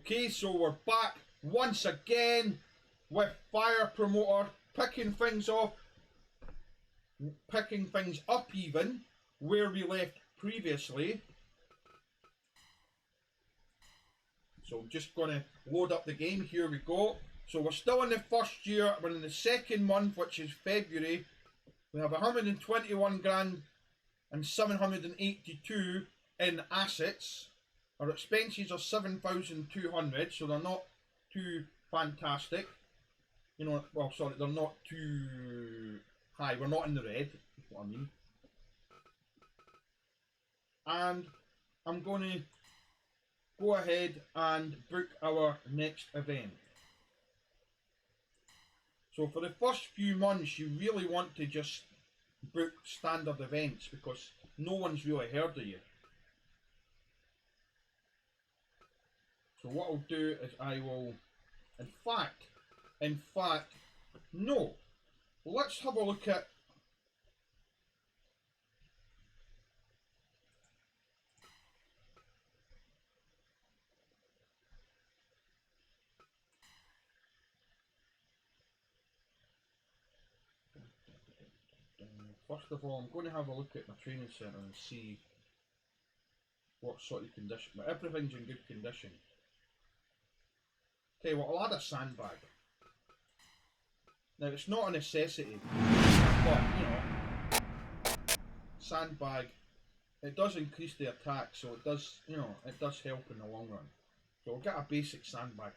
Okay, so we're back once again with Fire Promoter, picking things off, picking things up even, where we left previously. So I'm just going to load up the game, here we go. So we're still in the first year, we're in the second month, which is February. We have 121 grand and 782 in assets. Our expenses are 7,200, so they're not too fantastic. You know, well, sorry, they're not too high. We're not in the red, is what I mean. And I'm going to go ahead and book our next event. So for the first few months, you really want to just book standard events because no one's really heard of you. So what I'll do is I will, in fact, no. Let's have a look at first of all, I'm going to have a look at my training centre and see what sort of condition, but everything's in good condition. Okay, well, I'll add a sandbag. Now, it's not a necessity, but, you know, sandbag, it does increase the attack, so it does, you know, it does help in the long run. So I'll get a basic sandbag,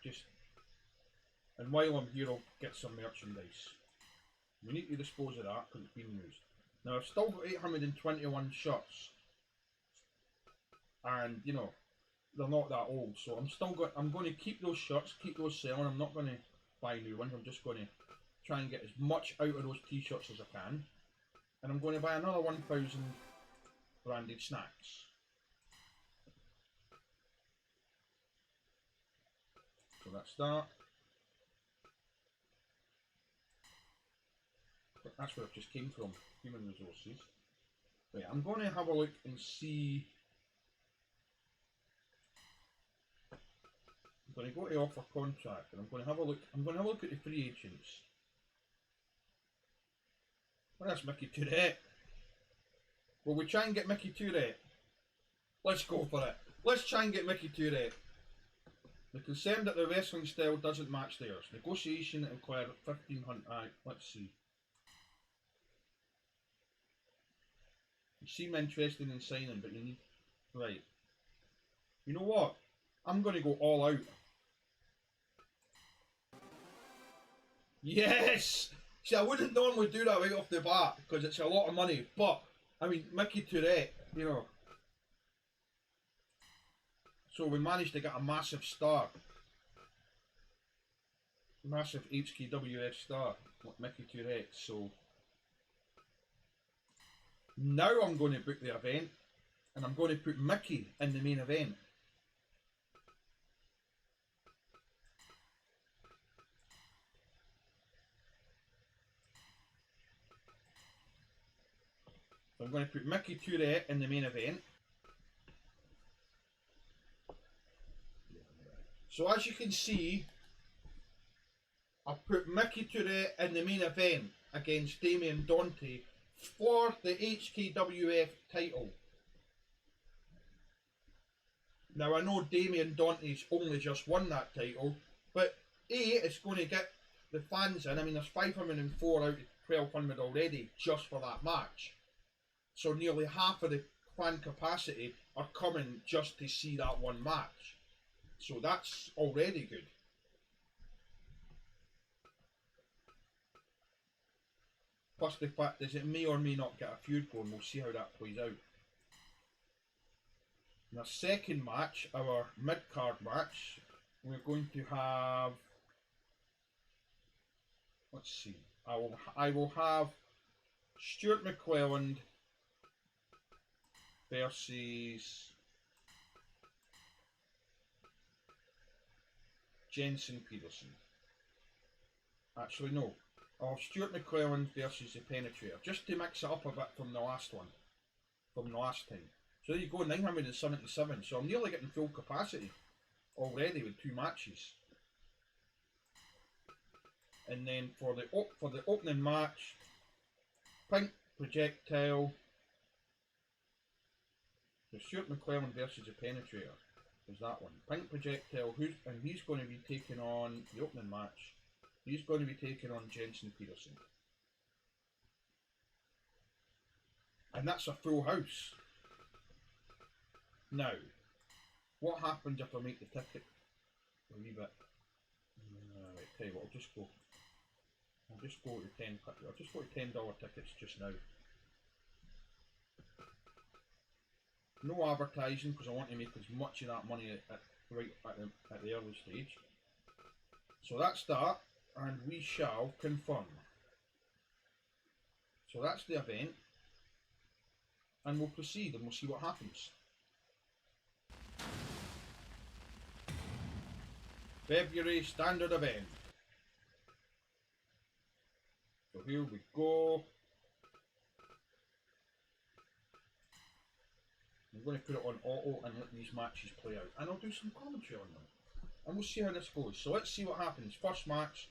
and while I'm here, I'll get some merchandise. We need to dispose of that because it's been used. Now, I've still got 821 shirts, and, you know, they're not that old, so I'm going to keep those shirts, keep those selling. I'm not going to buy new ones. I'm just going to try and get as much out of those t-shirts as I can, and I'm going to buy another 1,000 branded snacks. So that's that. That's where it just came from, human resources. Right, I'm going to have a look and see. I'm going to go to offer contract, and I'm going to have a look. I'm going to have a look at the free agents. Well, that's Mickey Tourette. Will we try and get Mickey Tourette? Let's go for it. Let's try and get Mickey Tourette. They're concerned that the wrestling style doesn't match theirs. Negotiation that require 1,500. Let's see. You seem interested in signing, but you need. Right. You know what? I'm going to go all out. Yes! See, I wouldn't normally do that right off the bat because it's a lot of money, but I mean, Mickey Tourette, you know. So we managed to get a massive star. Massive HKWF star, like Mickey Tourette. So now I'm going to book the event, and I'm going to put Mickey in the main event. So I'm going to put Mickey Tourette in the main event. So as you can see, I've put Mickey Tourette in the main event against Damien Dante for the HKWF title. Now I know Damien Dante's only just won that title, but it's going to get the fans in. I mean, there's 504 out of 1,200 already just for that match. So nearly half of the fan capacity are coming just to see that one match. So that's already good. Plus the fact is it may or may not get a feud going. We'll see how that plays out. In our second match, our mid-card match, we're going to have. Let's see. I will have Stuart McClelland versus Jensen Peterson. Actually, no. I'll have Stuart McClelland versus the Penetrator, just to mix it up a bit from the last one, from the last time. So there you go, 977. So I'm nearly getting full capacity. already with 2 matches. And then for the opening match, Pink Projectile. So Stuart McClellan versus the Penetrator. There's that one. Pink Projectile, he's going to be taking on the opening match. He's going to be taking on Jensen Peterson. And that's a full house. Now, what happens if I make the ticket a wee bit? Right, tell you what, I'll just go to $10 tickets just now. No advertising because I want to make as much of that money at the early stage. So that's that, and we shall confirm. So that's the event, and we'll proceed and we'll see what happens. February standard event. So here we go. I'm going to put it on auto and let these matches play out. And I'll do some commentary on them. And we'll see how this goes. So let's see what happens. First match.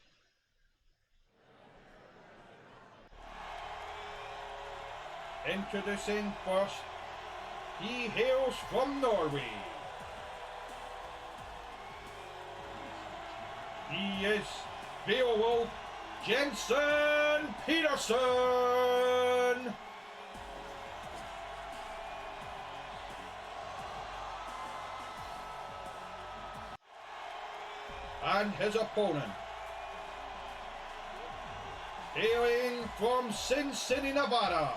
Introducing first. He hails from Norway. He is Beowulf Jensen Peterson. And his opponent, hailing from Sin City, Nevada,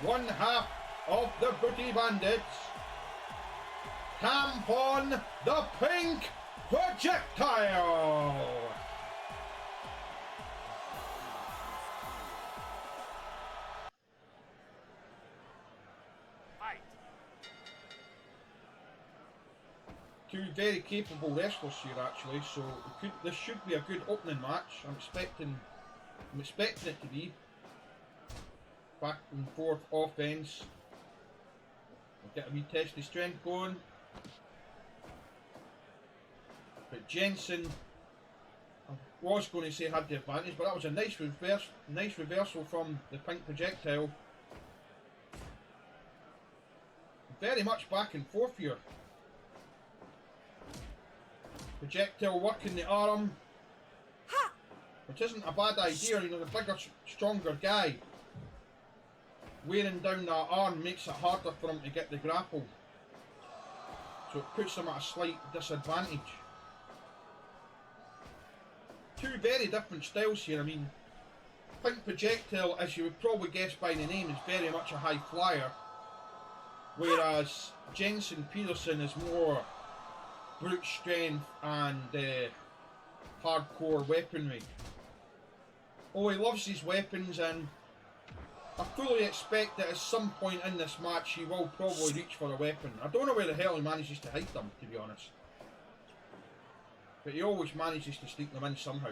one half of the Booty Bandits, Tampon the Pink Projectile. Two very capable wrestlers here actually, so this should be a good opening match. I'm expecting it to be. Back and forth offense. We'll get a wee testy strength going. But Jensen, I was going to say had the advantage, but that was a nice reversal from the Pink Projectile. Very much back and forth here. Projectile working the arm, which isn't a bad idea. You know, the bigger, stronger guy wearing down that arm makes it harder for him to get the grapple, so it puts him at a slight disadvantage. Two very different styles here. I mean, Pink Projectile, as you would probably guess by the name, is very much a high flyer, whereas Jensen Peterson is more brute strength and hardcore weaponry. Oh, he loves his weapons, and I fully expect that at some point in this match he will probably reach for a weapon. I don't know where the hell he manages to hide them, to be honest, but he always manages to sneak them in somehow.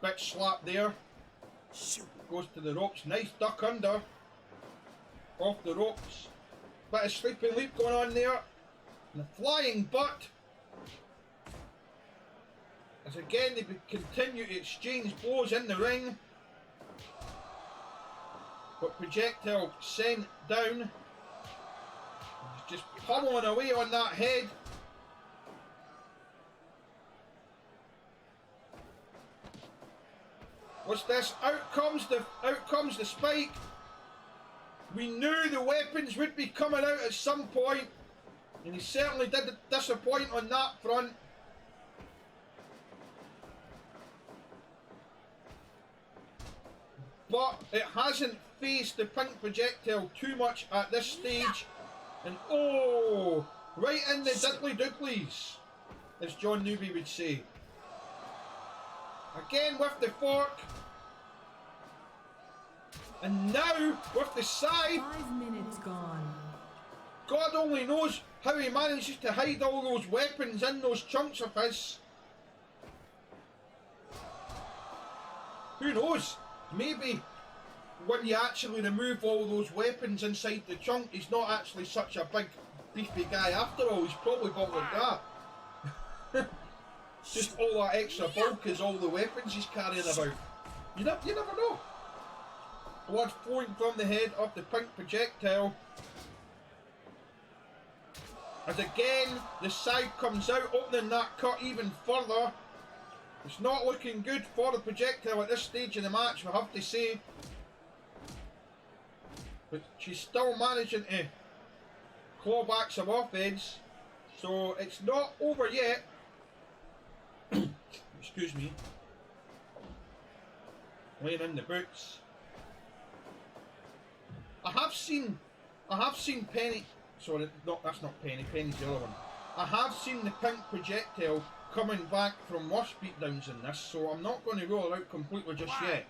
Bit slap there, goes to the ropes, nice duck under, off the ropes, bit of sleeping leap going on there. And the flying butt, as again they continue to exchange blows in the ring, but Projectile sent down. He's just pummeling away on that head. What's this? Out comes the spike. We knew the weapons would be coming out at some point, and he certainly did disappoint on that front. But it hasn't faced the Pink Projectile too much at this stage. And oh, right in the diddly doodlies, as John Newby would say. Again with the fork. And now with the side. 5 minutes gone. God only knows how he manages to hide all those weapons in those chunks of his. Who knows? Maybe when you actually remove all those weapons inside the chunk, he's not actually such a big beefy guy after all. He's probably built like that. Just all that extra bulk is all the weapons he's carrying about. You never know. Blood flowing from the head of the pink projectile. As again, the side comes out, opening that cut even further. It's not looking good for the projectile at this stage in the match, we have to say. But she's still managing to claw back some offense. So it's not over yet. Excuse me. Laying in the boots. I have seen Penny. Sorry, that's not Penny. Penny's the other one. I have seen the pink projectile coming back from worse beatdowns in this, so I'm not going to roll it out completely just yet.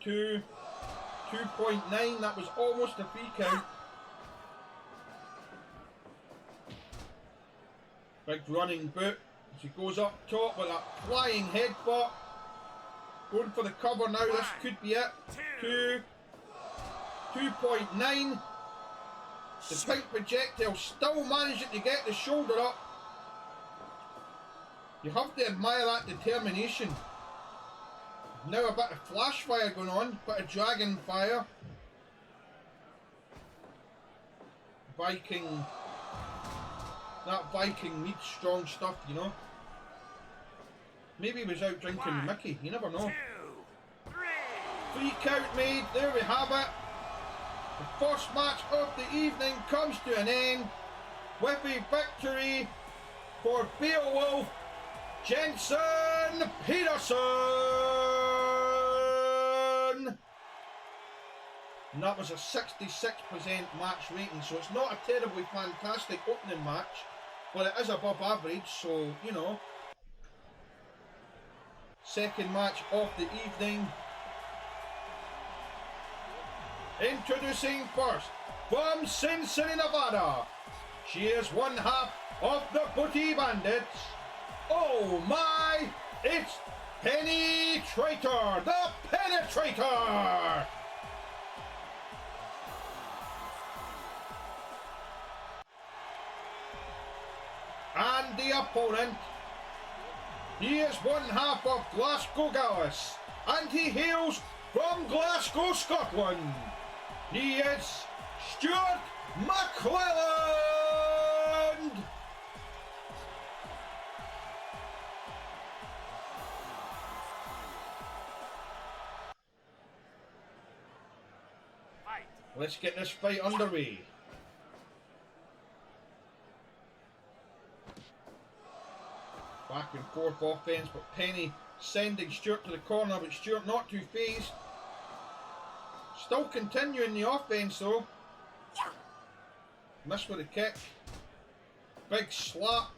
2.9. That was almost a free count. Big running boot. She goes up top with a flying headbutt. Going for the cover now. This could be it. 2.9. The pink projectile still managing to get the shoulder up. You have to admire that determination. Now a bit of flash fire going on, bit of dragon fire. Viking. That Viking needs strong stuff, you know. Maybe he was out drinking Mickey, you never know. 2, 3 count made, there we have it. The first match of the evening comes to an end with a victory for Beowulf Jensen Peterson. And that was a 66% match rating, so it's not a terribly fantastic opening match, but it is above average, so, you know. Second match of the evening. Introducing first, from Sin City, Nevada, she is one half of the Booty Bandits. Oh my, it's Penny Traitor, the Penetrator! And the opponent, he is one half of Glasgow Gallus, and he hails from Glasgow, Scotland. He is Stuart McClelland! Let's get this fight underway. Back and forth offense, but Penny sending Stuart to the corner, but Stuart not too phased. Still continuing the offense though. Missed with a kick. Big slap.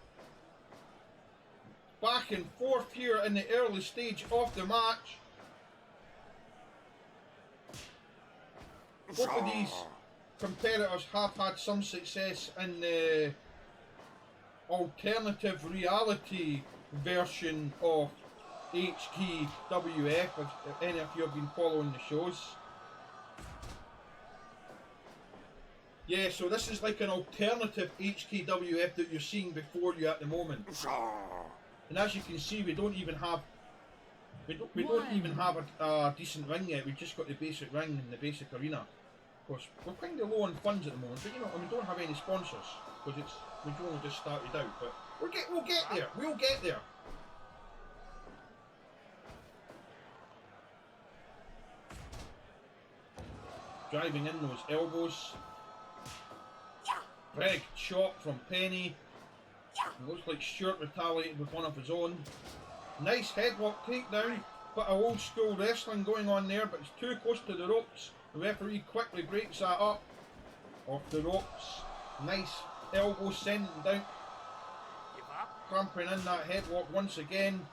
Back and forth here in the early stage of the match. Both of these competitors have had some success in the alternative reality version of HKWF, if any of you have been following the shows. Yeah, so this is like an alternative HKWF that you're seeing before you at the moment. And as you can see, we don't even have a decent ring yet. We've just got the basic ring in the basic arena. Of course, we're kind of low on funds at the moment, but you know, and we don't have any sponsors because we've only just started out. But we'll get there. We'll get there. Driving in those elbows. Big shot from Penny. It looks like Stuart retaliated with one of his own. Nice headlock takedown. Bit of old school wrestling going on there, but it's too close to the ropes. The referee quickly breaks that up. Off the ropes. Nice elbow sending down. Cramping in that headlock once again.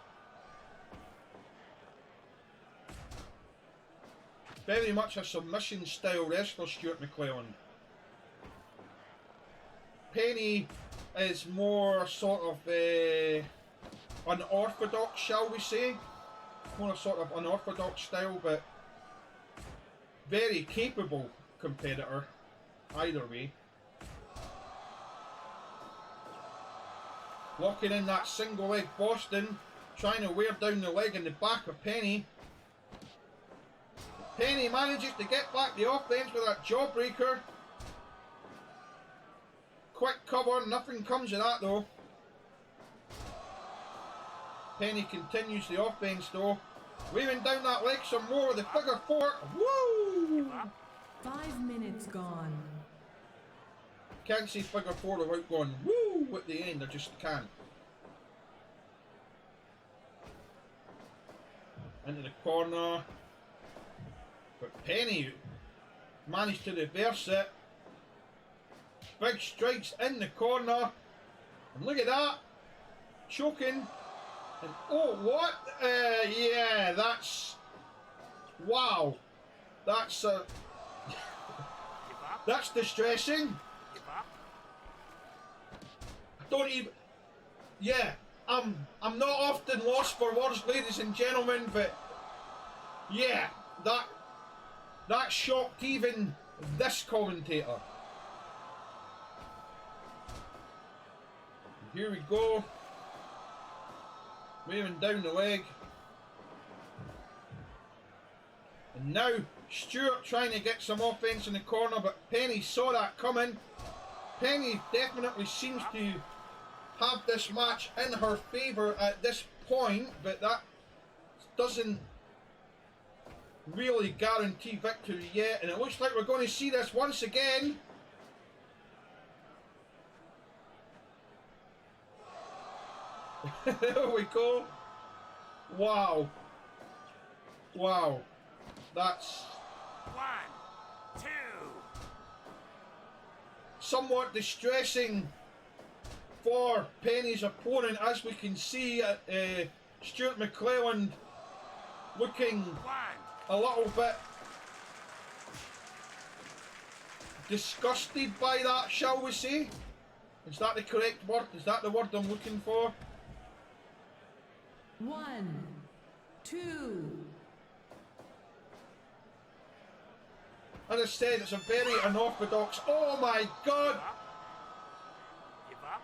Very much a submission style wrestler, Stuart McClelland. Penny is more sort of unorthodox, shall we say. More a sort of unorthodox style, but very capable competitor, either way. Locking in that single leg Boston. Trying to wear down the leg in the back of Penny. Penny manages to get back the offense with that jawbreaker. Quick cover, nothing comes of that though. Penny continues the offense though. Waving down that leg some more, the figure four. Woo! 5 minutes gone. Can't say figure four without going woo at the end, I just can't. Into the corner. But Penny managed to reverse it. Big strikes in the corner. And look at that. Choking. And oh, what? Yeah, that's... Wow. That's... that's distressing. I don't even... Yeah, I'm not often lost for words, ladies and gentlemen, but... Yeah, that shocked even this commentator. Here we go. Waving down the leg. And now Stewart trying to get some offense in the corner, but Penny saw that coming. Penny definitely seems to have this match in her favour at this point, but that doesn't really guarantee victory yet, and it looks like we're going to see this once again. There we go. Wow. Wow. That's 1, 2. Somewhat distressing for Penny's opponent, as we can see Stuart McClelland looking 1. a little bit disgusted by that, shall we say? Is that the correct word? Is that the word I'm looking for? 1, 2. As I said, it's a very unorthodox. Oh my God! Give up.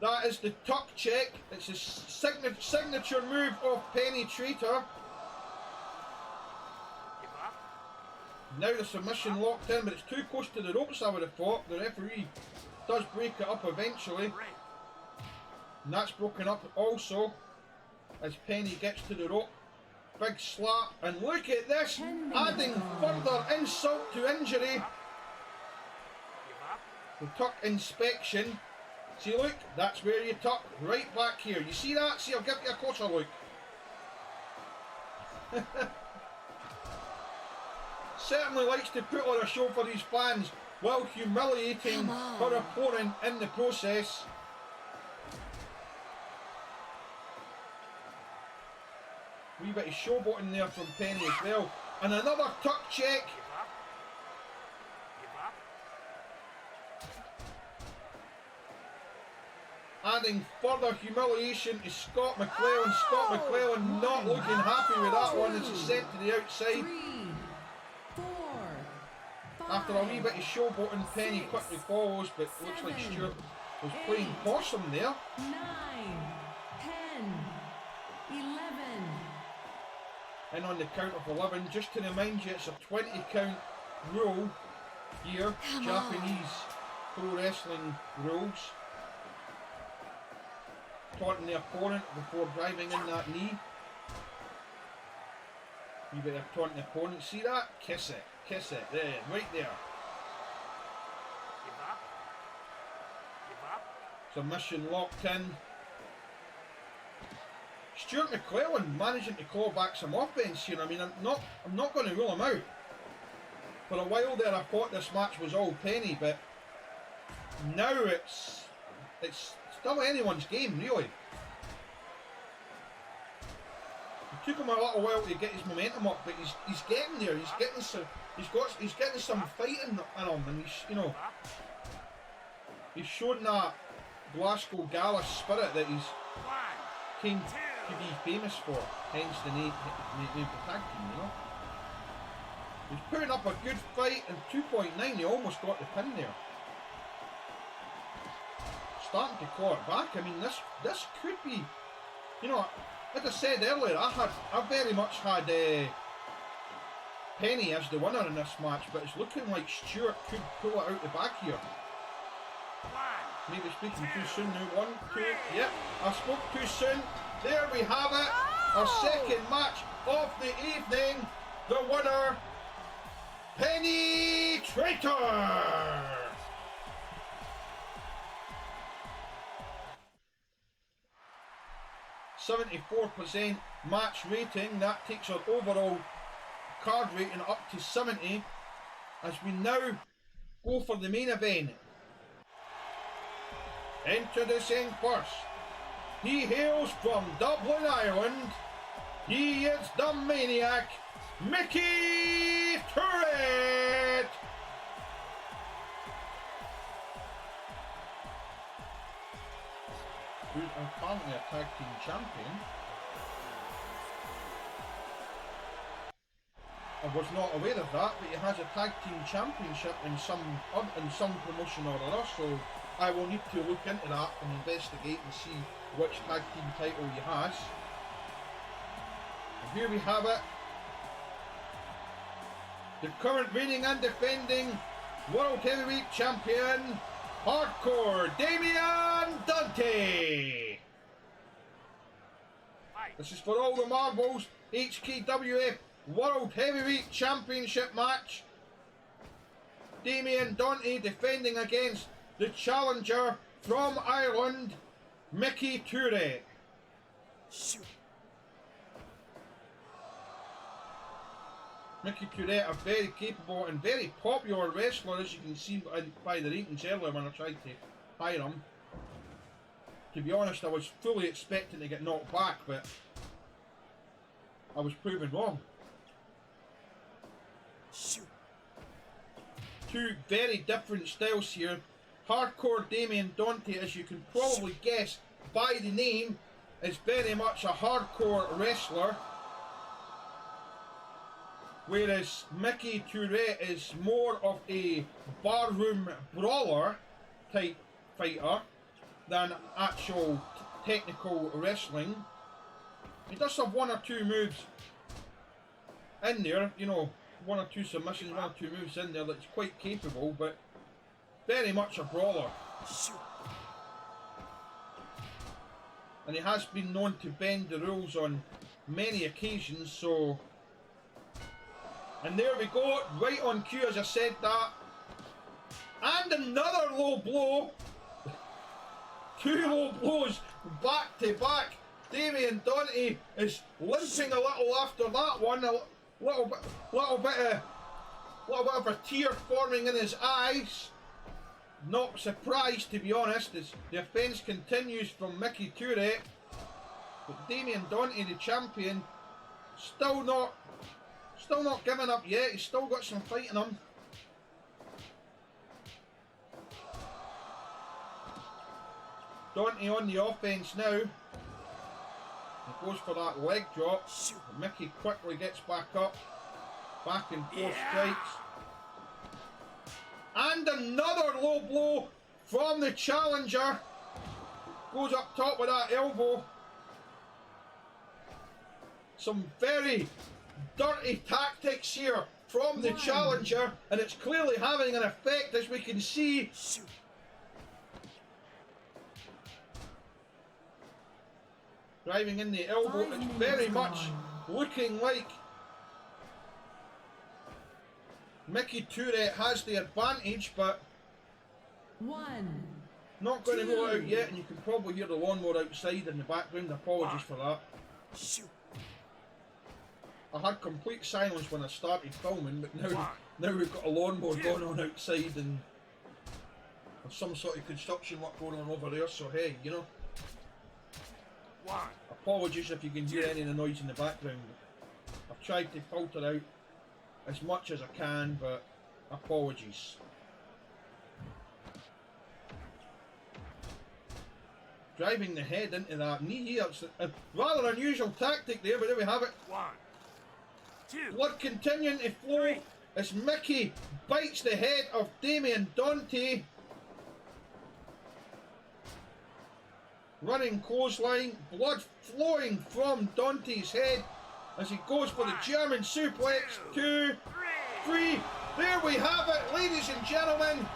That is the tuck check. It's a signature move of Penny Traitor. Give up. Now the submission locked in, but it's too close to the ropes, I would have thought. The referee does break it up eventually. Break. And that's broken up also as Penny gets to the rope. Big slap, and look at this, adding further insult to injury. Give up. The tuck inspection. See, look, that's where you tuck, right back here. You see that? See, I'll give you a closer look. Certainly likes to put on a show for these fans while humiliating her opponent in the process. Wee bit of showboating there from Penny as well. And another tuck check. Give up. Give up. Adding further humiliation to Scott McClelland. Scott McClelland not looking happy with that one as he's sent to the outside. 3, 4, 5, After a wee bit of showboating, Penny quickly follows, but looks like Stuart was playing possum there. 9, 10, 11. And on the count of 11, just to remind you, it's a 20 count rule here, Japanese pro wrestling rules. Taunting the opponent before driving in that knee. You better taunt the opponent, see that? Kiss it, there, right there. Give up. Give up. Submission locked in. Stuart McClelland managing to claw back some offense here. I mean, I'm not going to rule him out. For a while there, I thought this match was all Penny, but now it's still anyone's game, really. It took him a little while to get his momentum up, but he's getting there. He's getting some fight in him, and he's shown that Glasgow Gala spirit that he's 1, came 2. to be famous for, hence the name of the tag team, you know. He's putting up a good fight, and 2.9, he almost got the pin there. starting to claw it back. I mean, this could be, you know, as I said earlier, I very much had Penny as the winner in this match, but it's looking like Stewart could pull it out the back here. Maybe speaking too soon now. 1, 2, yep, I spoke too soon. There we have it. Our second match of the evening. The winner, Penny Traitor. .74% match rating. That takes our overall card rating up to 70. As we now go for the main event. Introducing first, he hails from Dublin, Ireland. He is the Maniac, Mickey Turret. Who's currently a tag team champion. I was not aware of that, but he has a tag team championship in some promotion or other, so I will need to look into that and investigate and see which tag team title he has. And here we have it. The current reigning and defending World Heavyweight Champion, Hardcore Damien Dante. This is for all the marbles. HKWF World Heavyweight Championship match. Damien Dante defending against the challenger from Ireland, Mickey Turret. Shoot. Mickey Turret, a very capable and very popular wrestler, as you can see by the ratings earlier when I tried to hire him. To be honest, I was fully expecting to get knocked back, but I was proven wrong. Shoot. Two very different styles here. Hardcore Damien Dante, as you can probably guess by the name, is very much a hardcore wrestler. Whereas Mickey Turret is more of a barroom brawler type fighter than actual technical wrestling. He does have 1 or 2 moves in there, you know, 1 or 2 submissions, 1 or 2 moves in there that's quite capable, but very much a brawler. Shoot. And he has been known to bend the rules on many occasions, so... And there we go, right on cue as I said that. And another low blow. 2 low blows back to back. Damien Dante is limping a little after that one. A little bit of a tear forming in his eyes. Not surprised, to be honest, as the offence continues from Mickey Turret. But Damien Dante, the champion, still not giving up yet. He's still got some fight in him. Dante on the offense now. He goes for that leg drop. Mickey quickly gets back up. Back and forth strikes. And another low blow from the challenger. Goes up top with that elbow. Some very dirty tactics here from the challenger, and it's clearly having an effect, as we can see. Driving in the elbow, it's very much looking like Mickey Turret has the advantage, but not going to roll out yet, and you can probably hear the lawnmower outside in the background. Apologies for that. I had complete silence when I started filming, but now we've got a lawnmower going on outside and there's some sort of construction work going on over there, so hey, you know. Apologies if you can hear any of the noise in the background. I've tried to filter out as much as I can, but apologies. Driving the head into that knee here. It's a rather unusual tactic there, but there we have it. 1, 2. Blood continuing to flow as Mickey bites the head of Damien Dante. Running clothesline, blood flowing from Dante's head as he goes for the German suplex. 2, 3. There we have it, ladies and gentlemen.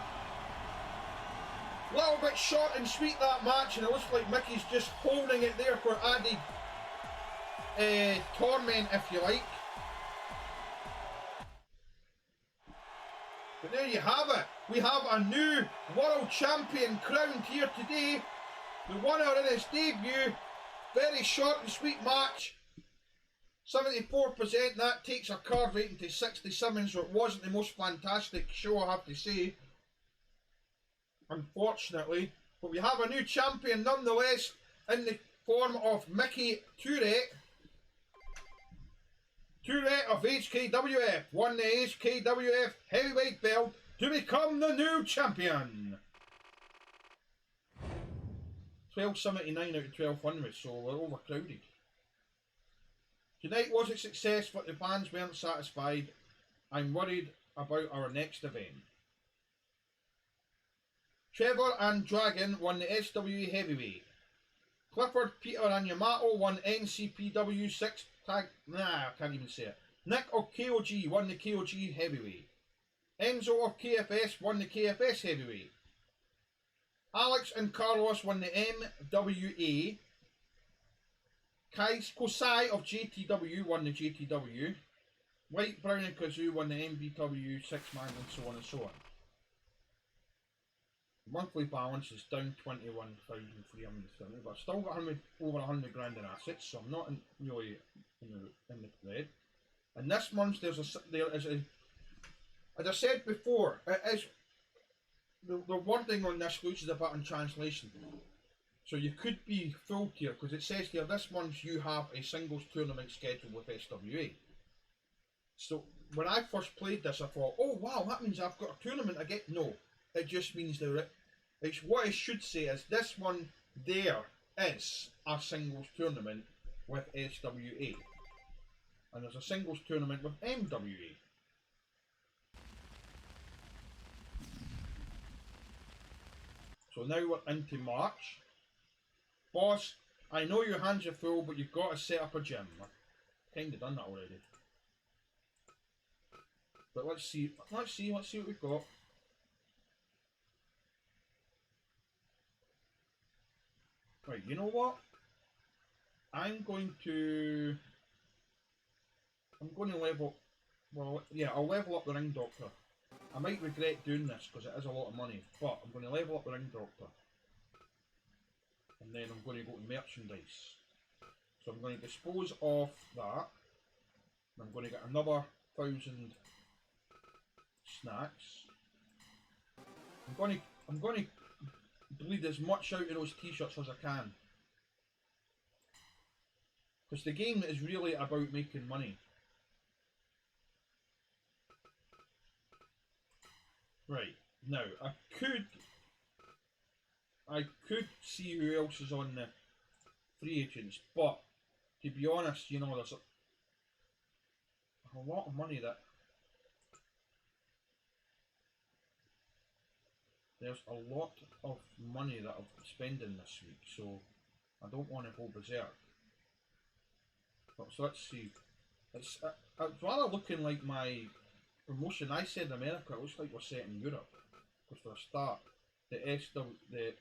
A little bit short and sweet that match, and it looks like Mickey's just holding it there for added torment, if you like. But there you have it. We have a new world champion crowned here today. The winner in his debut. Very short and sweet match. 74%. That takes our card rating to 67, so it wasn't the most fantastic show, I have to say. Unfortunately. But we have a new champion nonetheless in the form of Mickey Tourette. Tourette of HKWF won the HKWF heavyweight belt to become the new champion. 1279 out of 1200, so we're overcrowded. Tonight was a success, but the fans weren't satisfied. I'm worried about our next event. Trevor and Dragon won the SWE heavyweight. Clifford, Peter and Yamato won NCPW 6 tag. I can't even say it. Nick of KOG won the KOG heavyweight. Enzo of KFS won the KFS heavyweight. Alex and Carlos won the MWA. Kosai of JTW won the JTW. White, Brown and Kazoo won the MBW 6-man, and so on and so on. Monthly balance is down 21,370, but I've still got over 100 grand in assets, so I'm not really in the red. And this month there is a, as I said before, it is the wording on this loses a bit in translation. So you could be full tier because it says here this month you have a singles tournament scheduled with SWA. So when I first played this, I thought, oh wow, that means I've got a tournament I get. No, it just means it's what it should say is this one there is a singles tournament with SWA, and there's a singles tournament with MWA. So now we're into March. Boss, I know your hands are full, but you've got to set up a gym. I've kind of done that already. But let's see what we've got. Right, you know what? I'm going to level. Well, yeah, I'll level up the Ring Doctor. I might regret doing this because it is a lot of money, but I'm going to level up the Ring Doctor. And then I'm going to go to merchandise. So I'm going to dispose of that. I'm going to get another 1,000 snacks. I'm going to bleed as much out of those t-shirts as I can. Because the game is really about making money. Right, now I could see who else is on the free agents, but to be honest, you know, there's a lot of money that I'm spending this week, so I don't want to go berserk. But so let's see. It's rather looking like my promotion. I said America. It looks like we're set in Europe. Because for a start,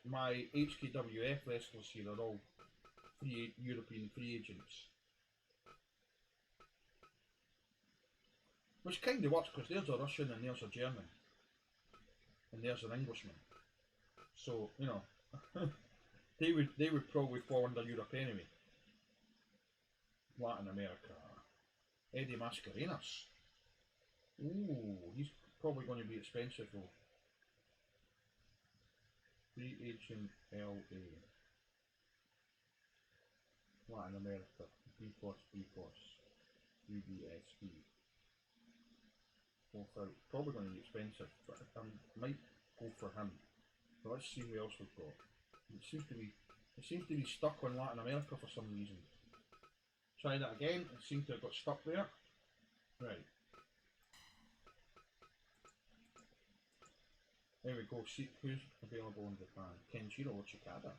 my HKWF wrestlers here are all European free agents. Which kind of works because there's a Russian and there's a German. And there's an Englishman. So, you know, they would probably fall under Europe anyway. Latin America. Eddie Mascarenas. Ooh, he's probably going to be expensive though. Free agent LA. Latin America. B-Force. BBSB. Probably going to be expensive, but I might go for him. But let's see who else we've got. It seems to be stuck on Latin America for some reason. Try that again. It seems to have got stuck there. Right. There we go. See who's available in Japan. Kenshiro Chikada.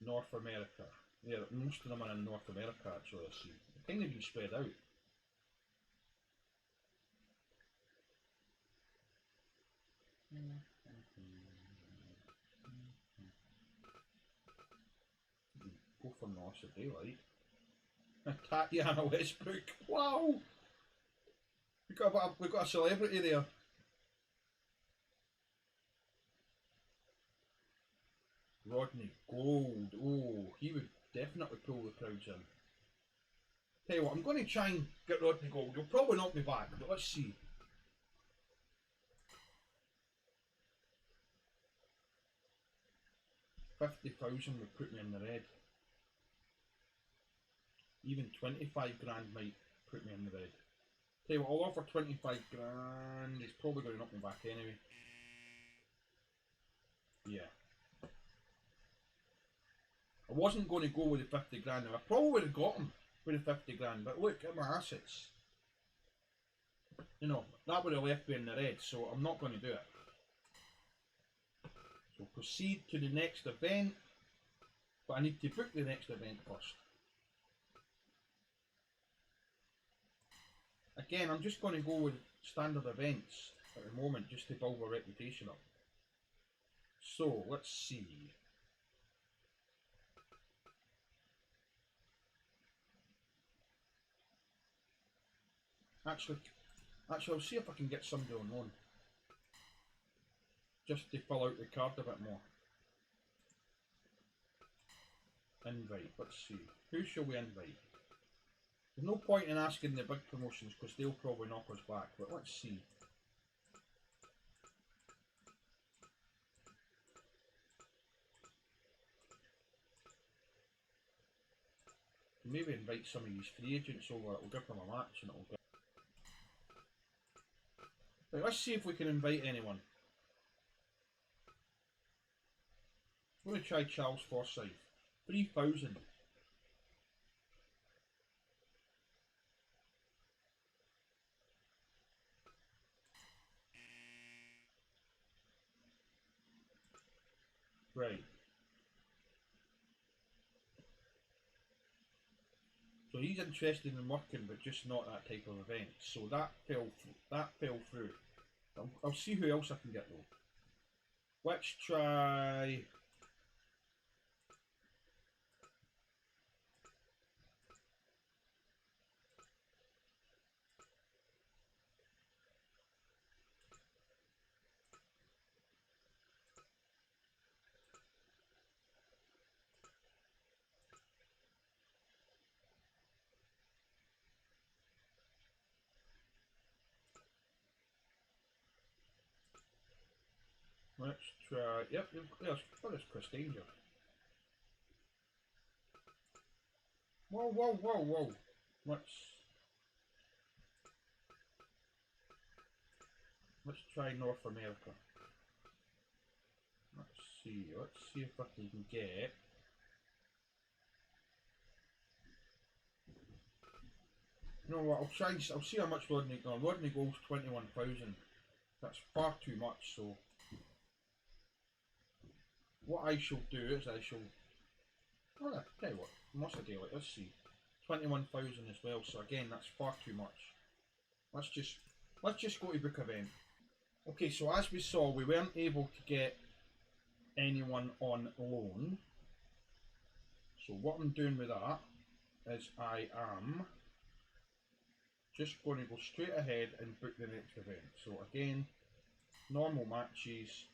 North America. Yeah, most of them are in North America actually, I see. They're kind of been spread out. Go for North if they like. Tatiana Westbrook. Wow! We got a celebrity there. Rodney Gold. Oh, he would definitely pull the crowds in. Tell you what, I'm going to try and get Rodney Gold. He'll probably knock me back, but let's see. $50,000 would put me in the red. Even 25 grand might put me in the red. Tell you what, I'll offer 25 grand. He's probably going to knock me back anyway. Yeah. I wasn't going to go with the 50 grand. Now, I probably would have got him with the 50 grand, but look at my assets. You know, that would have left me in the red, so I'm not going to do it. So proceed to the next event, but I need to book the next event first. Again, I'm just going to go with standard events at the moment just to build my reputation up. So, let's see. Actually, I'll see if I can get somebody on loan. Just to fill out the card a bit more. Invite, let's see. Who shall we invite? There's no point in asking the big promotions because they'll probably knock us back, but let's see. Maybe invite some of these free agents over, it'll give them a match and it'll get... Right, let's see if we can invite anyone. I'm going to try Charles Forsyth. 3,000. Right. So he's interested in working, but just not that type of event. So that fell through. I'll see who else I can get though. Let's try. Yep, there's Chris Danger. Whoa. Let's try North America. Let's see if I can get. You know what? I'll see how much Rodney. No, Rodney Gold's 21,000. That's far too much. So what I shall do is I shall. Oh, I tell you what. Must I do it? Let's see. 21,000 as well. So again, that's far too much. Let's just go to book event. Okay, so as we saw, we weren't able to get anyone on loan. So what I'm doing with that is I am just going to go straight ahead and book the next event. So again, normal matches.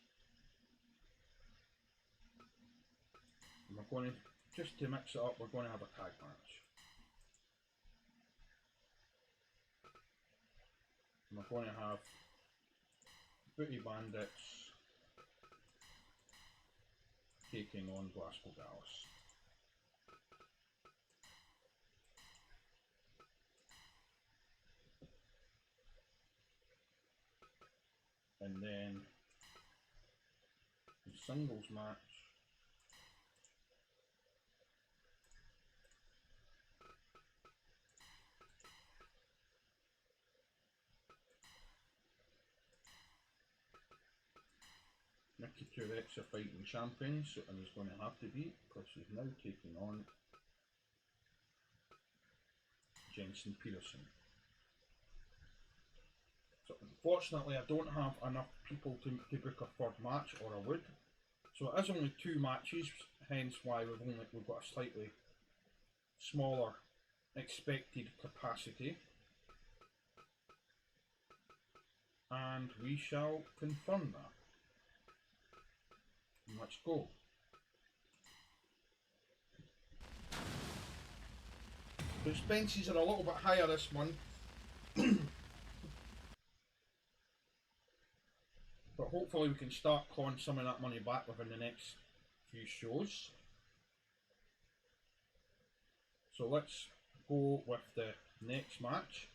And we're going to, just to mix it up, we're going to have a tag match. And we're going to have Booty Bandits taking on Glasgow Dallas. And then the singles match Mickey T-Rex are fighting champions, and he's going to have to be, because he's now taking on Jensen Peterson. So unfortunately I don't have enough people to book a third match, or I would. So it is only 2 matches, hence why we've got a slightly smaller expected capacity. And we shall confirm that. Let's go. The expenses are a little bit higher this month. But hopefully we can start clawing some of that money back within the next few shows. So let's go with the next match.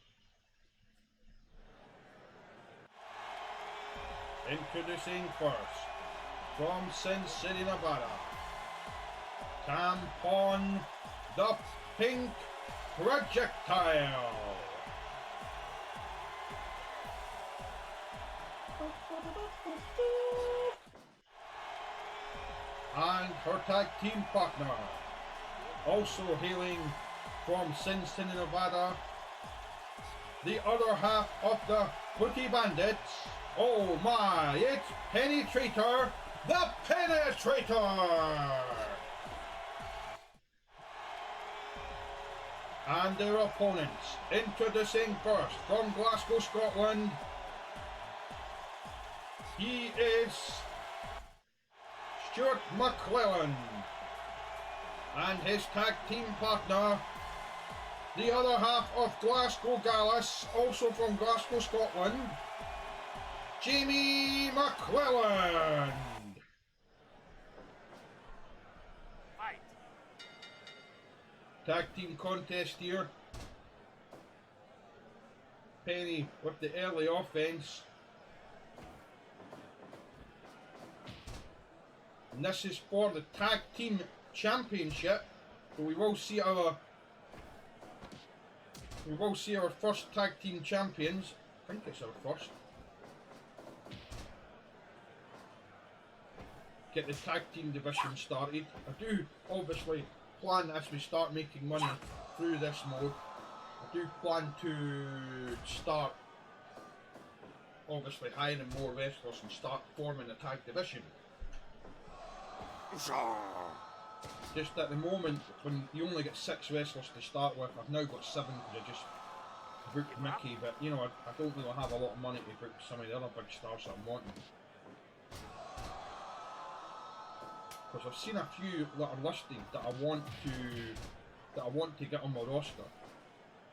Introducing first, from Sin City, Nevada, Tampon the Pink Projectile. And her tag team partner, also hailing from Sin City, Nevada, the other half of the Putty Bandits. Oh my, it's Penetrator, the Penetrator! And their opponents, introducing first, from Glasgow, Scotland, he is Stuart McClellan, and his tag team partner, the other half of Glasgow Gallus, also from Glasgow, Scotland, Jamie McClellan. Fight. Tag team contest here. Penny with the early offense. And this is for the tag team championship. So we will see our first tag team champions. I think it's our first. Get the tag team division started. I do obviously plan, as we start making money through this mode, I do plan to start obviously hiring more wrestlers and start forming a tag division. Just at the moment, when you only get 6 wrestlers to start with, I've now got 7 because I just booked Mickey, but you know, I don't really have a lot of money to book some of the other big stars that I'm wanting. Because I've seen a few that are listed that I want to get on my roster.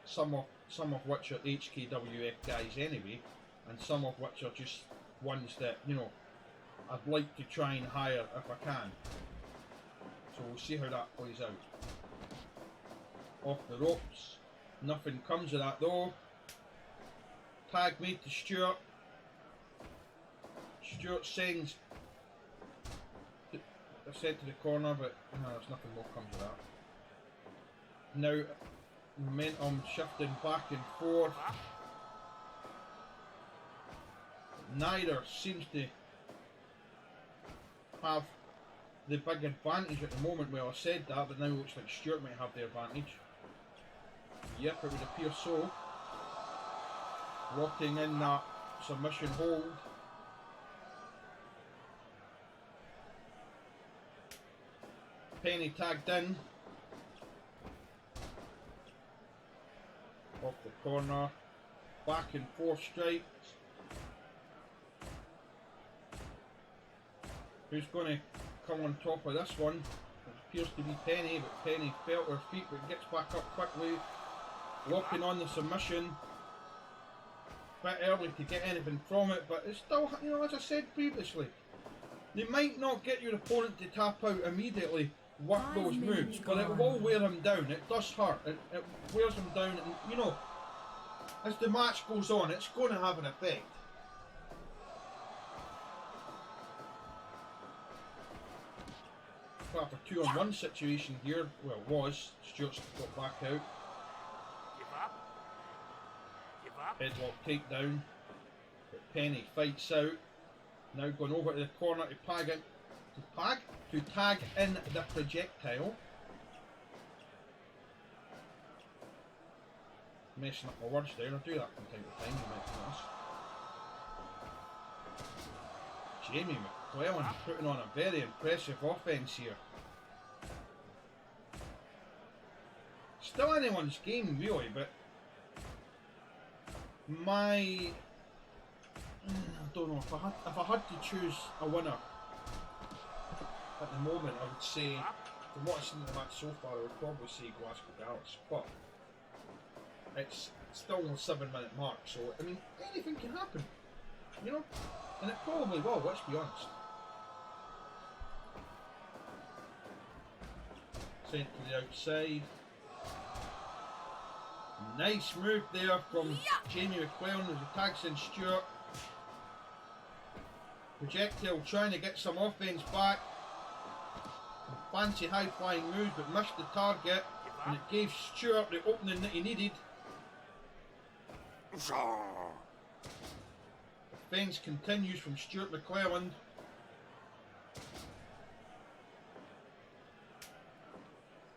Some of which are HKWF guys anyway, and some of which are just ones that, you know, I'd like to try and hire if I can. So we'll see how that plays out. Off the ropes. Nothing comes of that though. Tag made to Stuart. Stuart sends sent to the corner, but no, there's nothing more comes of that. Now, momentum shifting back and forth. Neither seems to have the big advantage at the moment. Well, I said that, but now it looks like Stuart might have the advantage. Yep, it would appear so. Locking in that submission hold. Penny tagged in. Off the corner. Back and forth strikes. Who's going to come on top of this one? It appears to be Penny, but Penny felt her feet, but gets back up quickly. Locking on the submission. Bit early to get anything from it, but it's still, you know, as I said previously, they might not get your opponent to tap out immediately with those moves, but it will wear him down. It does hurt. It wears him down, and you know, as the match goes on, it's going to have an effect. Got a 2-on-1 situation here. Well, it was. Stuart's got back out. Give up. Give up. Headlock takedown. But Penny fights out. Now going over to the corner to tag in the projectile. Messing up my words there, I do that from time to time, you might notice. Jamie McClellan putting on a very impressive offence here. Still anyone's game really, but I don't know, if I had to choose a winner at the moment, I would say, from what I've seen in the match so far, I would probably say Glasgow Galaxy, but it's still the 7-minute mark, so I mean, anything can happen, you know, and it probably will, let's be honest. Sent to the outside. Nice move there from Jamie McClellan as he tags in Stewart. Projectile trying to get some offense back. Fancy high flying moves but missed the target, and it gave Stewart the opening that he needed. Defence continues from Stewart McClelland.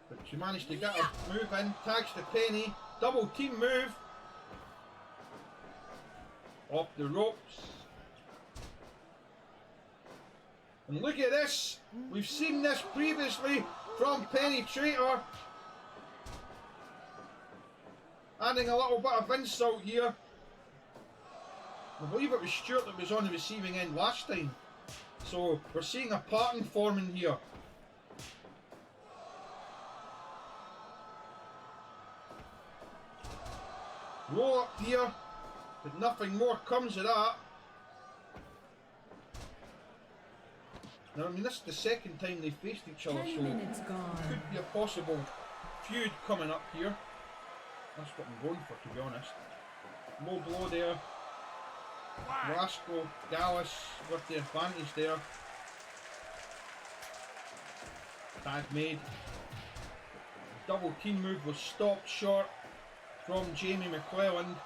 But she managed to get a move in, tags to Penny, double team move. Off the ropes. And look at this, we've seen this previously from Penny Traitor. Adding a little bit of insult here. I believe it was Stewart that was on the receiving end last time. So we're seeing a pattern forming here. Roll up here, but nothing more comes of that. Now, I mean, this is the second time they faced each other, 10 so minutes gone. could be a possible feud coming up here. That's what I'm going for, to be honest. Low blow there. Glasgow Gallus with the advantage there. Tag made. Double team move was stopped short from Jamie McClelland.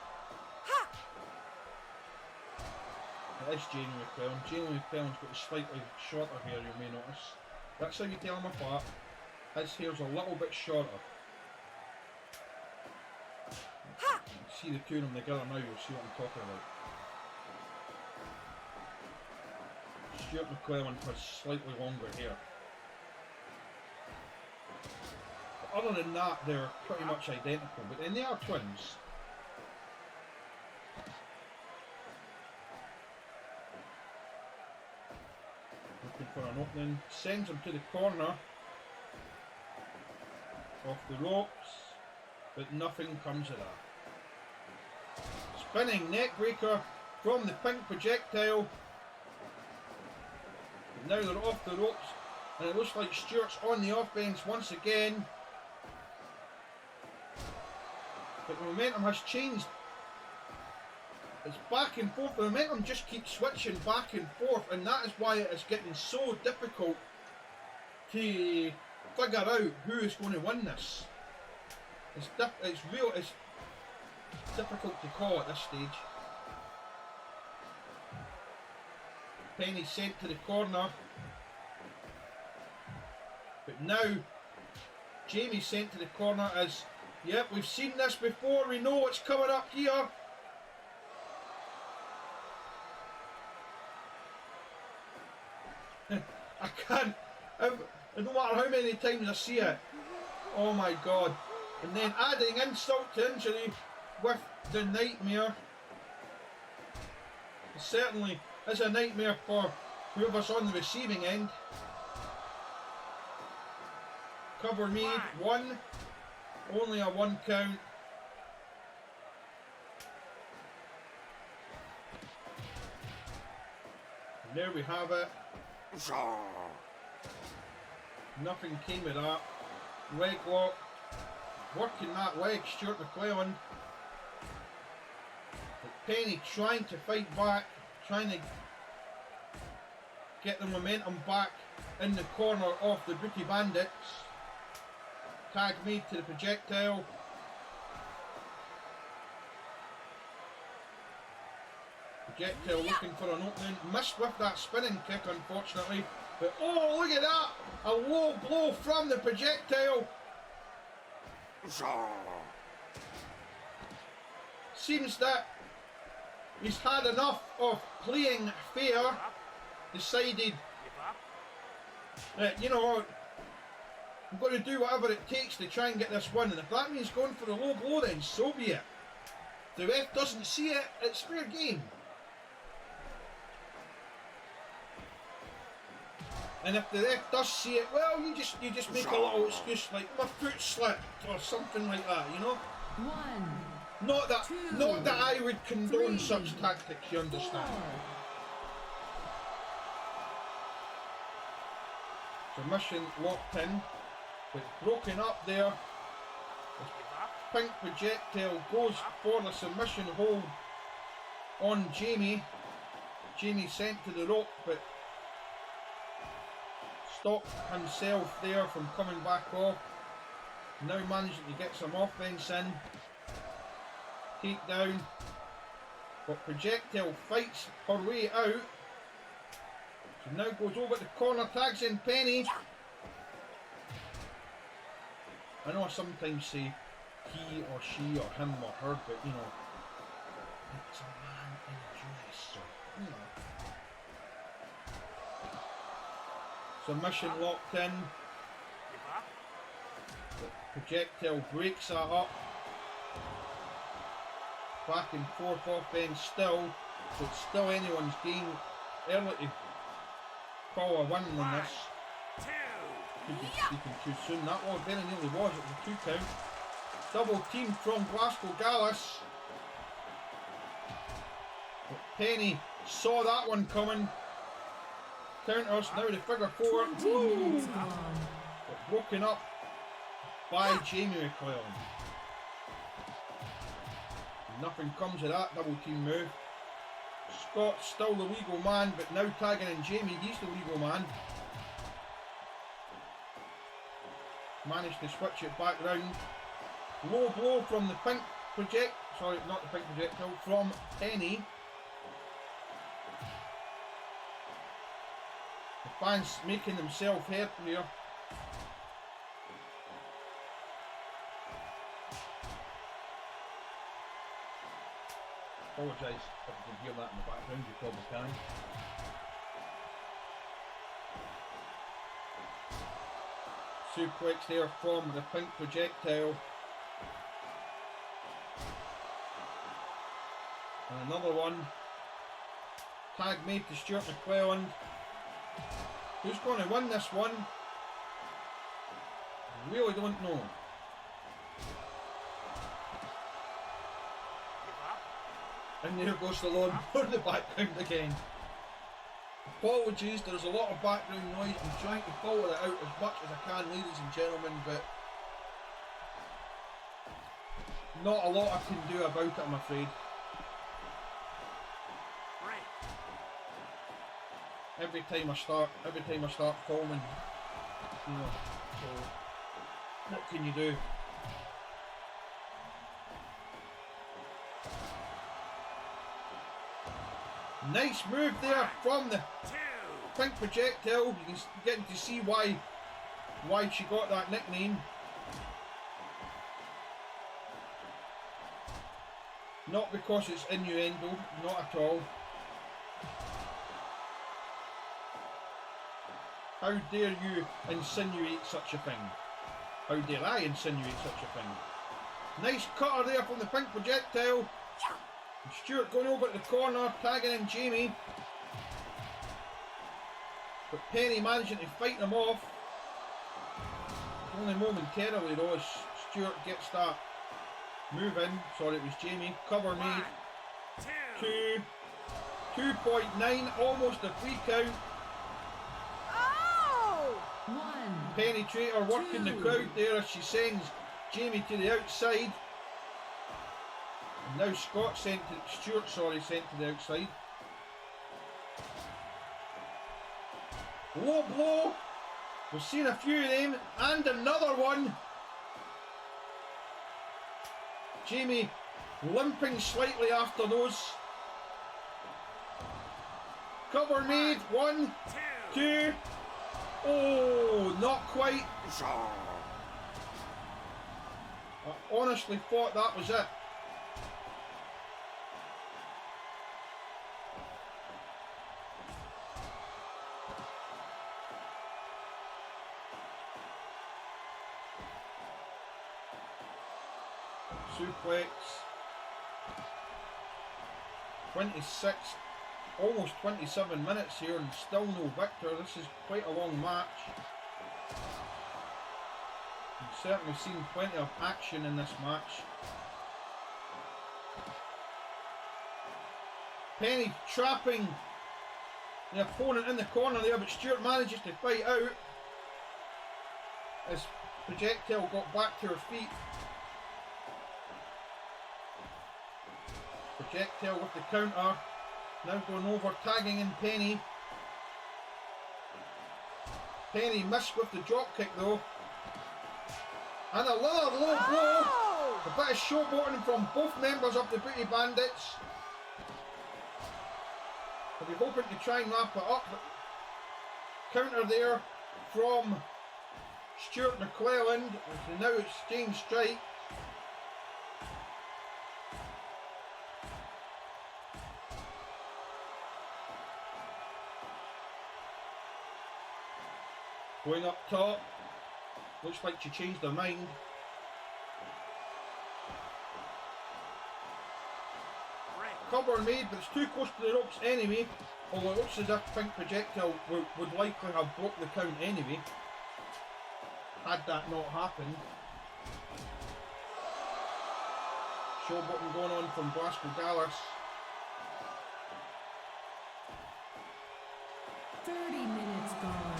It is Jamie McClelland. Jamie McClelland's got a slightly shorter hair, you may notice. That's how you tell him apart. His hair's a little bit shorter. See the two of them together now, you'll see what I'm talking about. Stewart McClelland has slightly longer hair. But other than that, they're pretty much identical, but then they are twins. Looking for an opening, sends him to the corner. Off the ropes, but nothing comes of that. Spinning neckbreaker from the pink projectile. But now they're off the ropes, and it looks like Stewart's on the offense once again. But the momentum has changed. It's back and forth. The momentum just keeps switching back and forth, and that is why it is getting so difficult to figure out who is going to win this. It's difficult to call at this stage. Penny sent to the corner, but now Jamie sent to the corner as, yep, we've seen this before, we know what's coming up here. I can't, no matter how many times I see it. Oh my god. And then adding insult to injury with the nightmare. It certainly is a nightmare for whoever's on the receiving end. Cover made, 1. Only a 1 count. And there we have it. Nothing came of that. Leg lock. Working that leg, Stewart McClelland. But Penny trying to fight back, trying to get the momentum back in the corner of the Booty Bandits. Tag made to the projectile. Projectile looking for an opening. Missed with that spinning kick, unfortunately. But oh, look at that! A low blow from the projectile. Seems that he's had enough of playing fair. Decided, Give up. that, you know, I'm going to do whatever it takes to try and get this win. And if that means going for a low blow, then so be it. If the ref doesn't see it, it's fair game. And if the ref does see it, well, you just make a little excuse like my foot slipped or something like that, you know. 1, Not that I would condone 3, such tactics, you understand. 4. Submission locked in, but broken up there. Give up. Pink projectile goes for the submission hold on Jamie. Jamie sent to the rope, but stopped himself there from coming back off. Now managing to get some offense in. Takedown. But projectile fights her way out. She now goes over to the corner, tags in Penny. I know I sometimes say he or she or him or her, but you know, it's a man in a dress, so you know. Submission locked in. Give up. The projectile breaks that up. Back and forth offense still, so it's still anyone's game. Early to call a win on this. 2. Could be speaking too soon. That was very nearly was. It was a 2 count. Double team from Glasgow Gallus. But Penny saw that one coming. Counters now to figure 4. 20 minutes gone. But broken up by Jamie McClellan. Nothing comes of that double team move. Scott's still the legal man, but now tagging in Jamie, he's the legal man. Managed to switch it back round. Low blow from the pink sorry, not the pink projectile, from Penny. The fans making themselves heard here. Apologise if you can hear that in the background, you probably can. Suplex there from the pink projectile. And another one. Tag made to Stuart McClelland. Who's going to win this one? I really don't know. And there goes the lawn for the background again. Apologies, there's a lot of background noise. I'm trying to follow it out as much as I can, ladies and gentlemen, but not a lot I can do about it, I'm afraid. Every time I start filming, you know, so what can you do? Nice move there from the pink projectile. You can get to see why she got that nickname. Not because it's innuendo, not at all. How dare you insinuate such a thing? How dare I insinuate such a thing? Nice cutter there from the pink projectile. Stuart going over to the corner, tagging in Jamie. But Penny managing to fight them off. Only momentarily though as Stuart gets that move in. Sorry, it was Jamie. Cover made. 2.9, almost a 3 count. One, Penny Traitor working the crowd there as she sends Jamie to the outside. And now Stuart sent to the outside. Low blow. We've seen a few of them, and another one. Jamie limping slightly after those. Cover made. 1, 2. Oh, not quite. I honestly thought that was it. Suplex. 26, almost 27 minutes here and still no victor. This is quite a long match. We've certainly seen plenty of action in this match. Penny trapping the opponent in the corner there, but Stewart manages to fight out as Projectile got back to her feet. Projectile with the counter, now going over, tagging in Penny. Penny missed with the drop kick though. And another low blow. A bit of showboating from both members of the Booty Bandits. I'll be hoping to try and wrap it up, but counter there from Stuart McClelland as they now exchange strike. Going up top, looks like she changed her mind. Cover made, but it's too close to the ropes anyway. Although it looks as if Pink Projectile would likely have broke the count anyway, had that not happened. Showbutton going on from Glasgow Gallus. 30 minutes gone.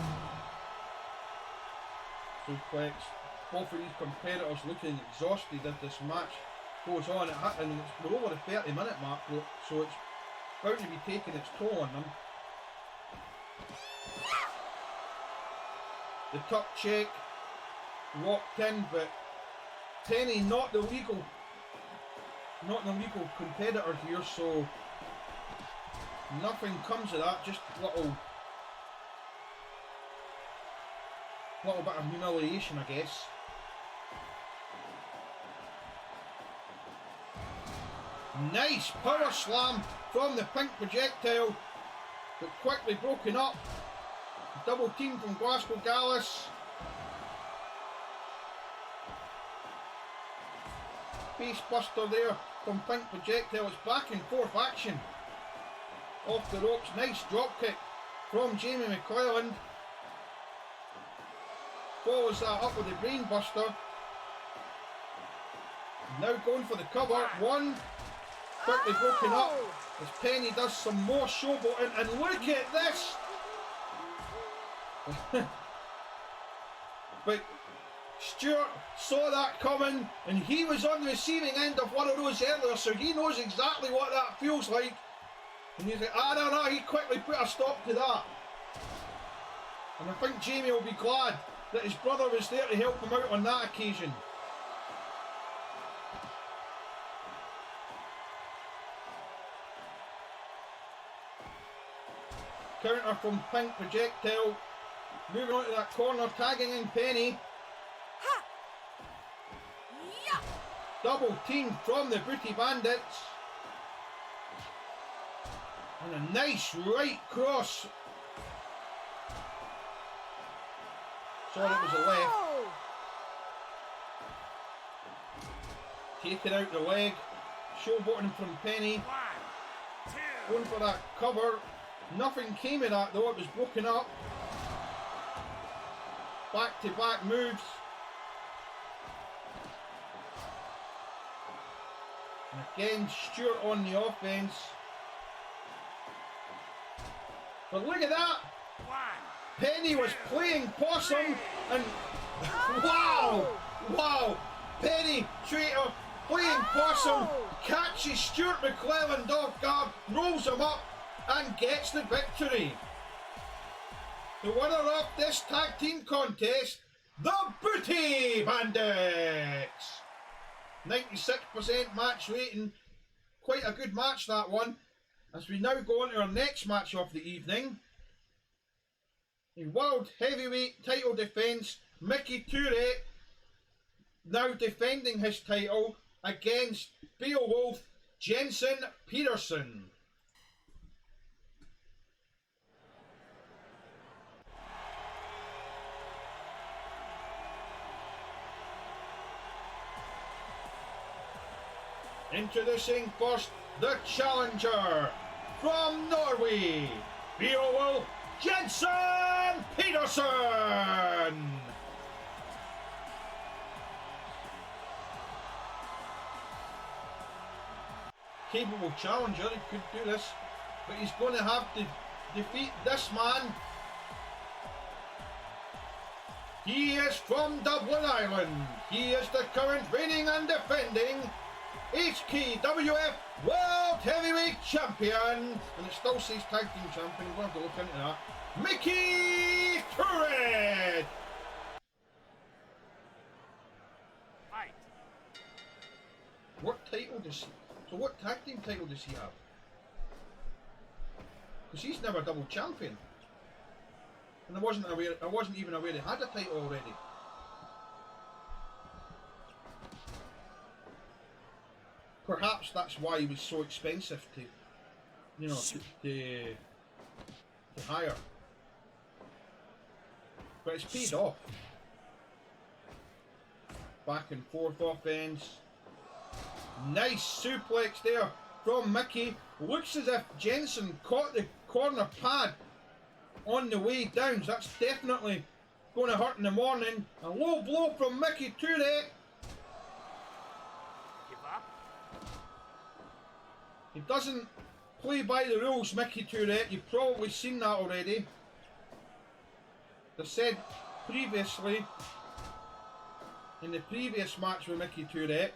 Suplex. Both of these competitors looking exhausted as this match goes on. And we're over the 30-minute mark, so it's bound to be taking its toll on them. The tuck check locked in, but Penny not the legal competitor here, so nothing comes of that. Just little bit of humiliation, I guess. Nice power slam from the Pink Projectile, but quickly broken up. Double team from Glasgow Gallus. Face buster there from Pink Projectile. It's back and forth action. Off the ropes, nice drop kick from Jamie McClelland. Follows that up with the brain buster. Now going for the cover. 1. Quickly broken up as Penny does some more showboating, and look at this! But Stuart saw that coming, and he was on the receiving end of one of those earlier, so he knows exactly what that feels like. And he's like, no, he quickly put a stop to that. And I think Jamie will be glad that his brother was there to help him out on that occasion. Counter from Pink Projectile. Moving on to that corner, tagging in Penny. Double team from the Booty Bandits. And a nice right cross. Sorry, it was a left. Taking out the leg. Showboating from Penny. 1, 2. Going for that cover. Nothing came of that though, it was broken up. Back to back moves. And again, Stuart on the offense. But look at that! 1. Penny was playing possum, and wow! Penny Traitor playing possum, catches Stuart McClelland off guard, rolls him up, and gets the victory. The winner of this tag team contest, the Booty Bandits. 96% match rating, quite a good match that one. As we now go on to our next match of the evening. In World Heavyweight title defence, Mickey Tourette now defending his title against Beowulf Jensen Peterson. Introducing first the challenger from Norway, Beowulf Jensen Peterson. Capable challenger, he could do this, but he's going to have to defeat this man. He is from Dublin, Ireland. He is the current reigning and defending HKWF World Heavyweight Champion, and it still says Tag Team Champion. We'll have to look into that. Mickey Tourette. Fight. What title does he? So what tag team title does he have? Because he's never double champion, and I wasn't even aware he had a title already. Perhaps that's why he was so expensive to, you know, to hire. But it's paid off. Back and forth offense. Nice suplex there from Mickey. Looks as if Jensen caught the corner pad on the way down. So that's definitely going to hurt in the morning. A low blow from Mickey Tourette. Give up. He doesn't play by the rules, Mickey Tourette. You've probably seen that already. They said previously, in the previous match with Mickey Tourette,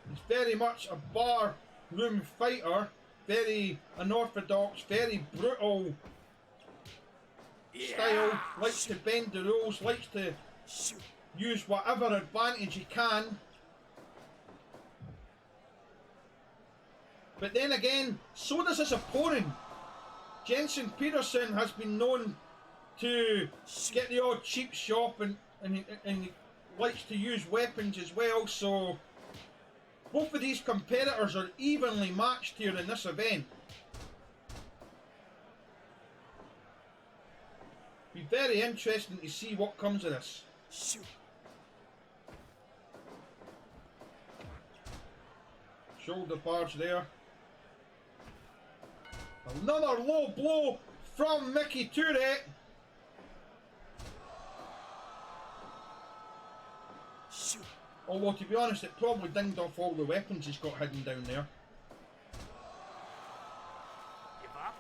he's very much a bar room fighter, very unorthodox, very brutal style, likes to bend the rules, likes to use whatever advantage he can. But then again, so does his opponent. Jensen Peterson has been known to get the odd cheap shot, and he likes to use weapons as well, so both of these competitors are evenly matched here in this event. Be very interesting to see what comes of this. Shoulder barge there. Another low blow from Mickey Tourette. Although, to be honest, it probably dinged off all the weapons he's got hidden down there. Give up.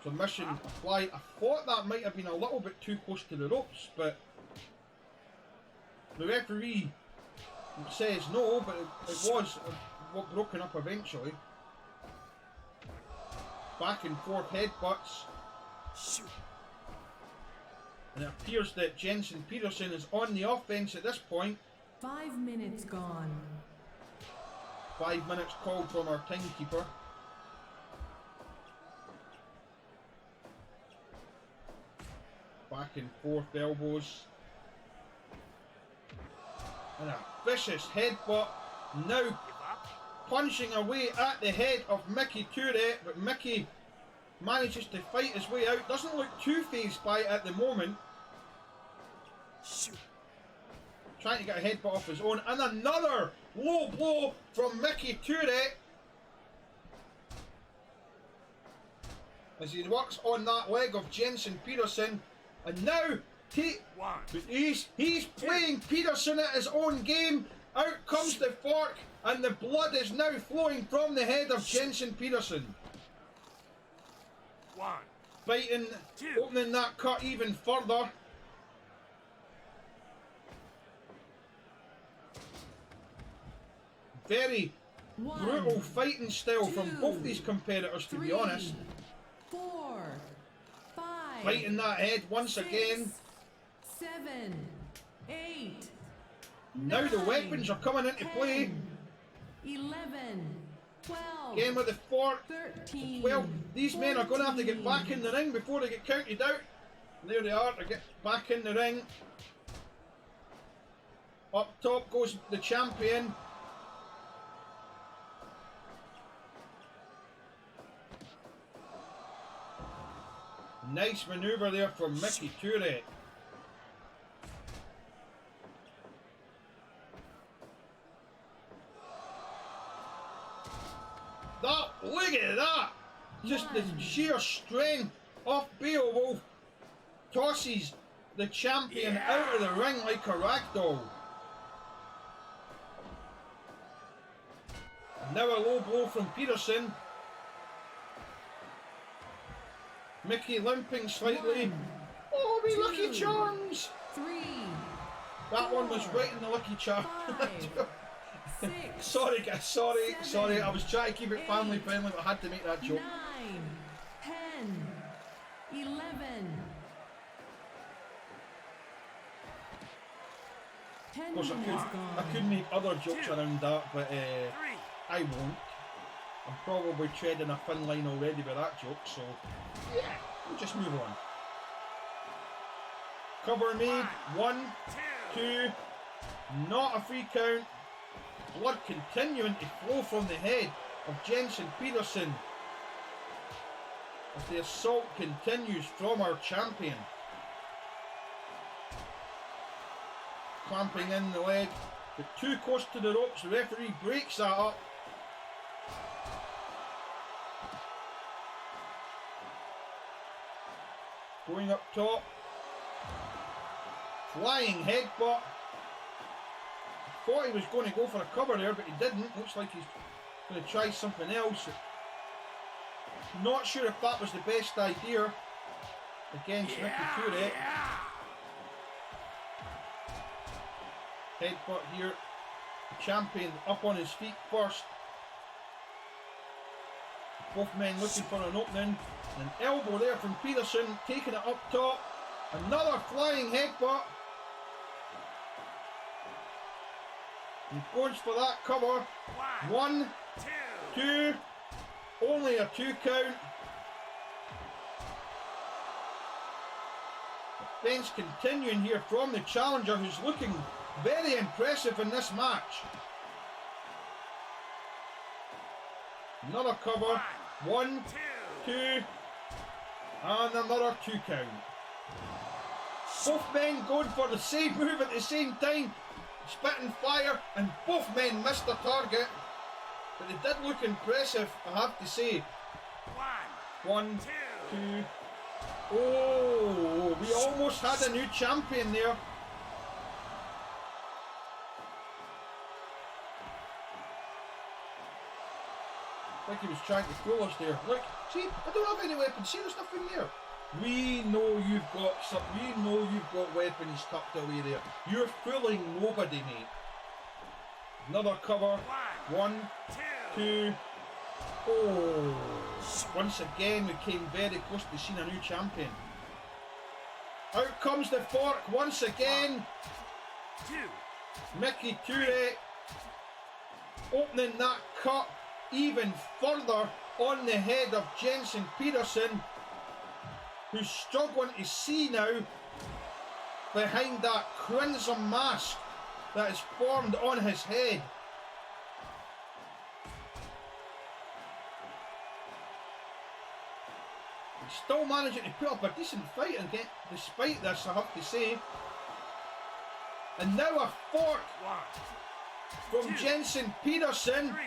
Submission applied. I thought that might have been a little bit too close to the ropes, but the referee says no, but it was broken up eventually. Back and forth headbutts. And it appears that Jensen Peterson is on the offense at this point. 5 minutes gone. 5 minutes called from our timekeeper. Back and forth elbows. And a vicious headbutt. Now punching away at the head of Mickey Tourette, but Mickey manages to fight his way out. Doesn't look too phased by it at the moment. Trying to get a headbutt off his own, and another low blow from Mickey Tourette as he works on that leg of Jensen Peterson, and now he's playing Peterson at his own game. Out comes the fork, and the blood is now flowing from the head of Jensen Peterson. Biting, opening that cut even further. Very brutal fighting style from both these competitors, to be honest. 4, 5. Biting that head once again. 7, 8. Now the weapons are coming into play. 11, 12. Again with the fork. 13. 12. These men are going to have to get 14. back in the ring before they get counted out. There they are, they get back in the ring. Up top goes the champion. Nice manoeuvre there from Mickey Toure. Look at that! Just the sheer strength of Beowulf tosses the champion out of the ring like a ragdoll. Now a low blow from Peterson. Mickey limping slightly. Oh, me Lucky Charms! 3. That one was right in the Lucky Charm. 5. 6. Sorry guys, sorry. I was trying to keep it family friendly, but I had to make that joke. 9. 10. 11. Of course, I minutes could gone. make other jokes around that, but 3. I won't. I'm probably treading a thin line already with that joke, so yeah, we'll just move on. Cover made. 1, 2. Not a free count. Blood continuing to flow from the head of Jensen Peterson as the assault continues from our champion. Clamping in the leg, but too close to the ropes. The referee breaks that up. Going up top. Flying headbutt. Thought he was going to go for a cover there, but he didn't. Looks like he's going to try something else. Not sure if that was the best idea against Mickey Toure. Headbutt here. The champion up on his feet first. Both men looking for an opening. An elbow there from Peterson, taking it up top. Another flying headbutt. He goes for that cover. 1, 2. Only a 2 count. Defense continuing here from the challenger, who's looking very impressive in this match. Another cover. 1, 2. And another 2 count. Both men going for the same move at the same time. Spitting fire, and both men missed their target. But they did look impressive, I have to say. 1, 2. Oh, we almost had a new champion there. I think he was trying to fool us there. Look, see, I don't have any weapons. See, there's nothing there. We know you've got some. We know you've got weapons tucked away there. You're fooling nobody, mate. Another cover. 1, 2. Oh! Once again, we came very close to seeing a new champion. Out comes the fork once again. 2. Mickey Toure opening that cut even further on the head of Jensen Peterson, who's struggling to see now behind that crimson mask that is formed on his head. He's still managing to put up a decent fight again, despite this, I have to say. And now a fork 1, from 2, Jensen Peterson. 3,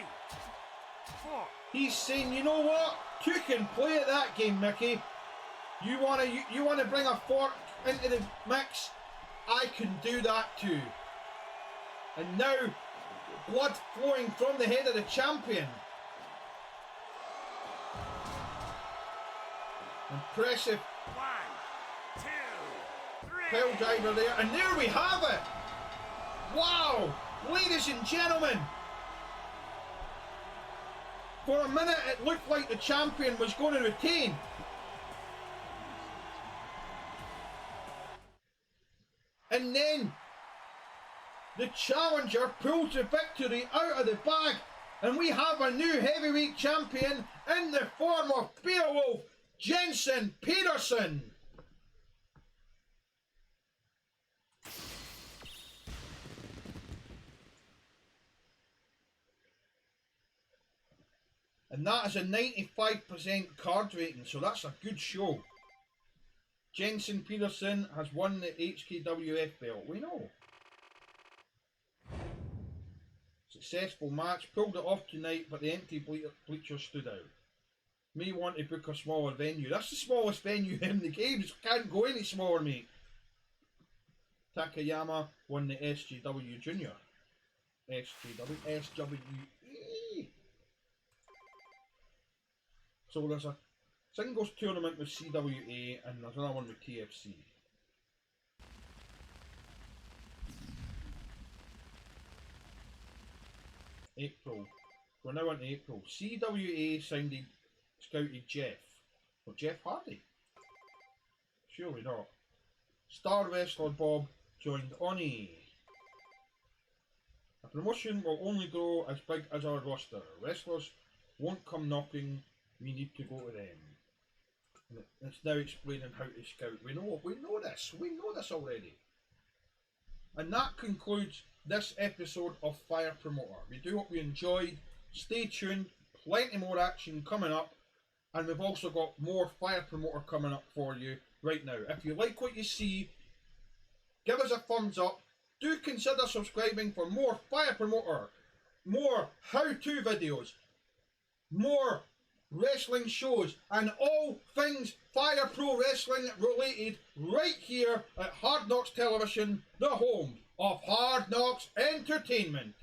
4. He's saying, you know what? You can play at that game, Mickey. You wanna bring a fork into the mix? I can do that too. And now, blood flowing from the head of the champion. Impressive 1, 2, 3. pile driver there, and there we have it. Wow, ladies and gentlemen. For a minute, it looked like the champion was going to retain. And then the challenger pulls the victory out of the bag And we have a new heavyweight champion in the form of Beowulf Jensen Peterson. And that is a 95% card rating, so that's a good show. Jensen Peterson has won the HKWF belt, we know. Successful match, pulled it off tonight, but the empty bleachers stood out. May want to book a smaller venue. That's the smallest venue in the games, can't go any smaller, mate. Takayama won the SJW Junior. SWE. So there's a singles tournament with CWA and there's another one with TFC. April. We're now into April. CWA scouted Jeff. Or Jeff Hardy? Surely not. Star Wrestler Bob joined Oni. A promotion will only grow as big as our roster. Wrestlers won't come knocking, we need to go to them. And it's now explaining how to scout. We know this already. And that concludes this episode of Fire Promoter. We do hope you enjoyed. Stay tuned, plenty more action coming up, and we've also got more Fire Promoter coming up for you right now. If you like what you see, give us a thumbs up. Do consider subscribing for more Fire Promoter, more how-to videos, more wrestling shows, and all things Fire Pro Wrestling related right here at Hard Knocks Television, the home of Hard Knocks Entertainment.